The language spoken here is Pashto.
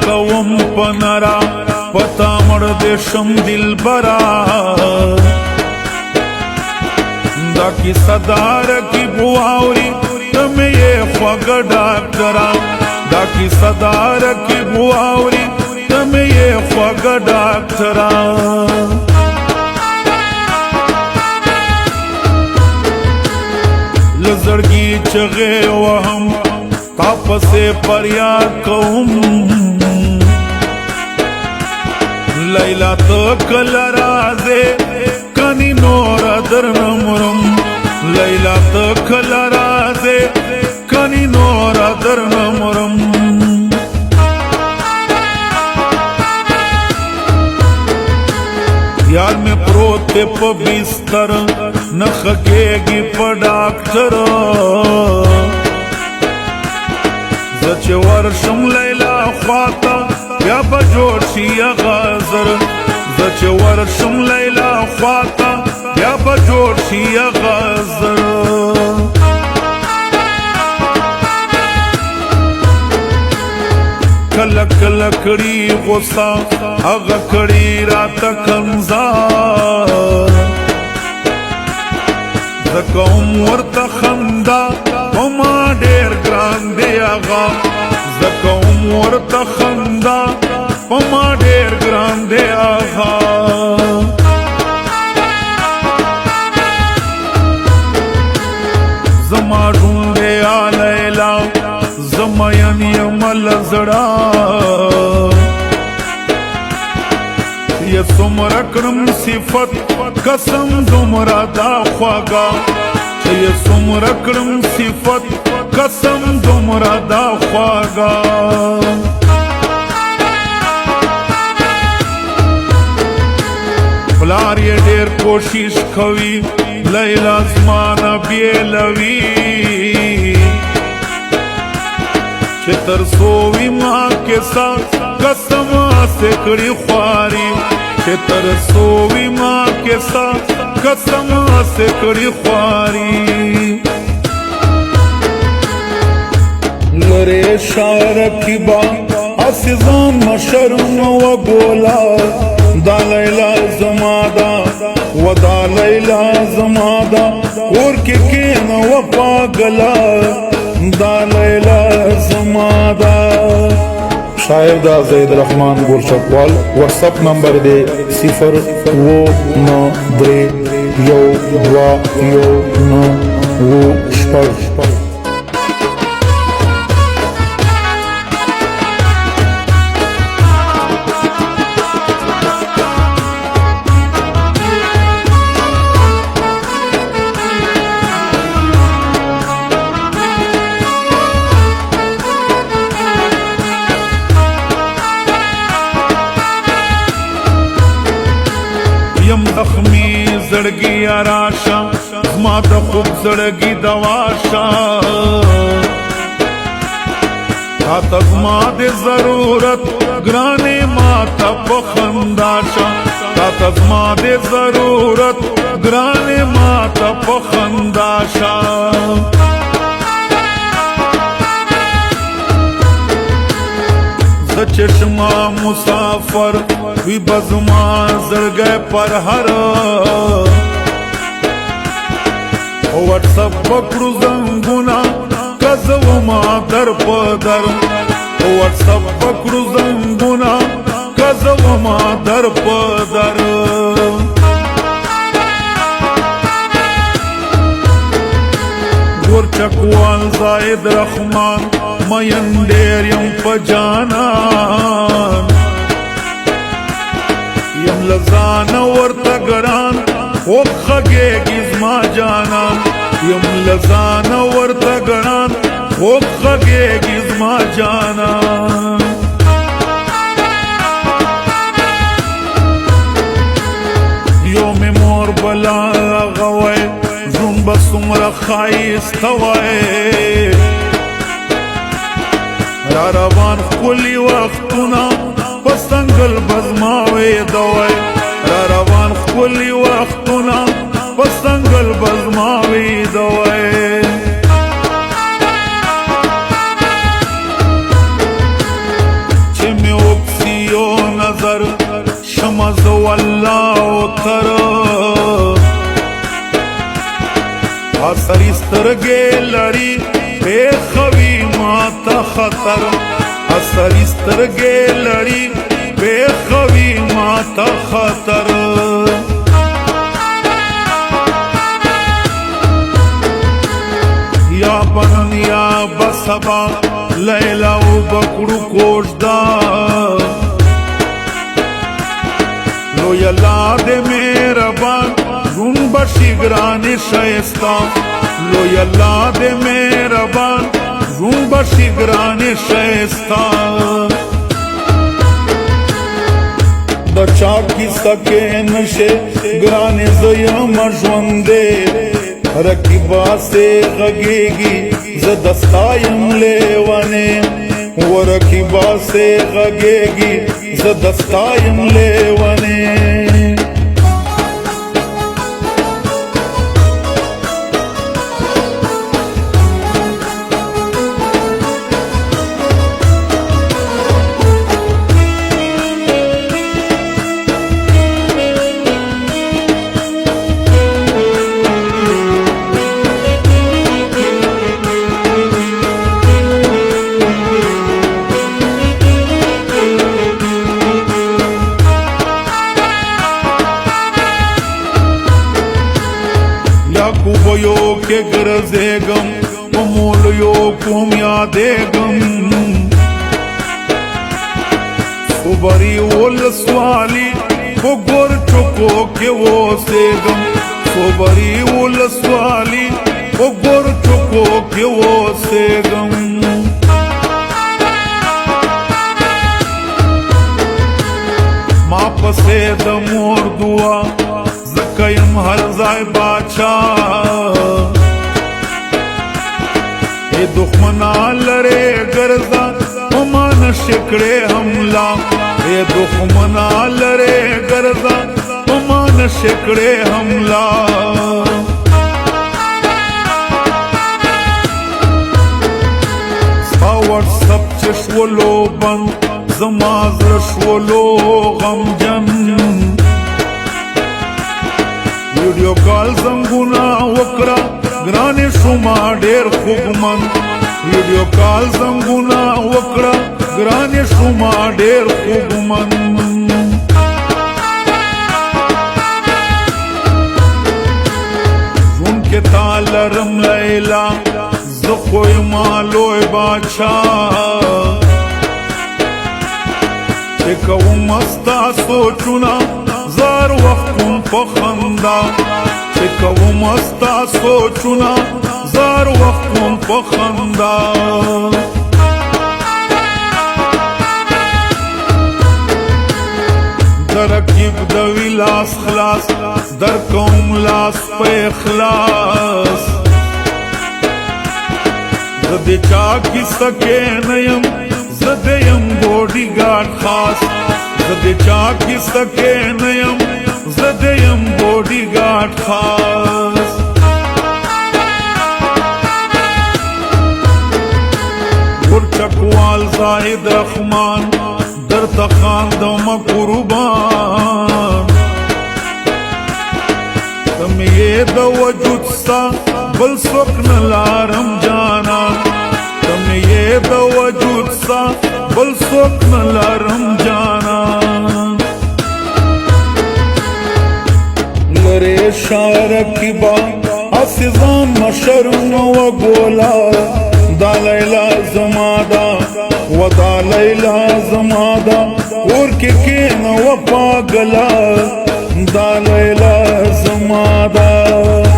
کوم پنرا پتا مړ دې شم دلبرا دا کی صدار کی بواوری تمہیں یہ خوگا ڈاکٹرا دا کی صدار کی بواوری تمہیں یہ خوگا ڈاکٹرا لزرگی چغے وہم تاپس پریاد قوم لیلا تکل رازے کنی نور در نمرم لیلا تکل رازے کنی نور در نمرم یار میں پروتے پا بستر نخگے گی پا ڈاکٹر زچ ورشم لیلا خواتا یا بجوشی غازر زچ ورشم لیلا خواتا یا بجوشی غازر کلک لکڑی غصہ اغا کڑی رات کنزا زکاوم ورطا خندا وما دیر گران دے آغا زکاوم ورطا خندا وما دیر گران دے آغا زما ڈھونڈے آ لیلا زما یم لزڑا یہ سمرکرم صفت قسم دمرا دا خواگا یہ سمرکرم صفت قسم دمرا دا خواگا پلار یہ دیر کوشش کوي لیلا زمانہ بیلوی چه تر سووی ماں کے ساتھ قسم سے کڑی خواری چه تر سووی ماں کے ساتھ قسم سے کڑی خواری لرے شار کی با اسیزان مشرم و بولا دا لیلا زمادا و دا لیلا زمادا اور کے کین و پاگلا دا لیلا زمادا شاعر دا زید رحمان گلشکوال واٹس اپ نمبر دے 0933219 یم زخمی زڑگی آراشا زما دا خوب زڑگی دواشا تا زما دے ضرورت گرانے ماتا پخنداشا تا زما دے ضرورت گرانے ماتا پخنداشا چشمہ مسافر وی بزما زرگے پر ہر واٹس اپ پکڑو زنگونا کزو ما در پدر واٹس اپ پکڑو زنگونا کزو ما در پدر گورچکوال زائد رحمان مین دیر یم پجانان یم لزان ورطا گران خوب خگے گزما جانان یم لزان ورطا گران خوب خگے گزما جانان یوم مور بلا غوائے زن بسمر خائست ہوائے را روان خلی وقتنا پسنگل بزماوی دوائے را روان خلی وقتنا پسنگل بزماوی دوائے چمی اثری سترګې لري پیښوي ماته خطر اثری سترګې لري پیښوي ماته خطر یا بنن یا بسبا لیلا و بکڑو کوشدا لو یلاد میربان رون بشی گرانی شایستا لو یلاد میربان رون بشی گرانی شایستا بچا کی سکے نشے گرانے زیم ژوندے رقیبا سے غگیگی زدستایم لیوانے ورقیبا سے غگیگی زدستایم لیوانے یو کے گرزیگم ومولیو کم یادیگم صبری ولسوالی وگر چکو کے وہ سیگم صبری ولسوالی وگر چکو کے وہ سیگم ما پسے دمور دعا زکیم ہر زائی باچا اے دخمنا لرے گرزا ومان شکڑے حملہ اے دخمنا لرے گرزا ومان شکڑے حملہ سا وٹسپ چشولو بند زماز رشولو غم جن ویڈیو کال زنگونا وکرا گرانے شما ډیر خوب من ویڈیو کال زنگونا وکرا گرانے شما ډیر خوب من جون کے تالرم لیلا زخوی مالوی بادشاہ چکو مستا سوچونا زار وقتم پخندا چکو مستا سوچونا زار وقتم پخندا درکیب دوی لاس خلاص در کوم لاس پہ اخلاص زدی چاکی سکے نیم زدیم بوڈی گارڈ خاص زدی چاکی سکے نیم زدیم بوڈی گارڈ خاص گرچکوال زاہد رحمان در تخان دم قربان تم یہ دو وجود سا بل سکن لارم جانا تم یہ دو وجود سا بل سکن لارم جانا لرے شار کی بات اسیزان مشرم و گولا دا لیلا زمادا و دا لیلا زمادا اور کین و پاگلا دا لیلا زمادا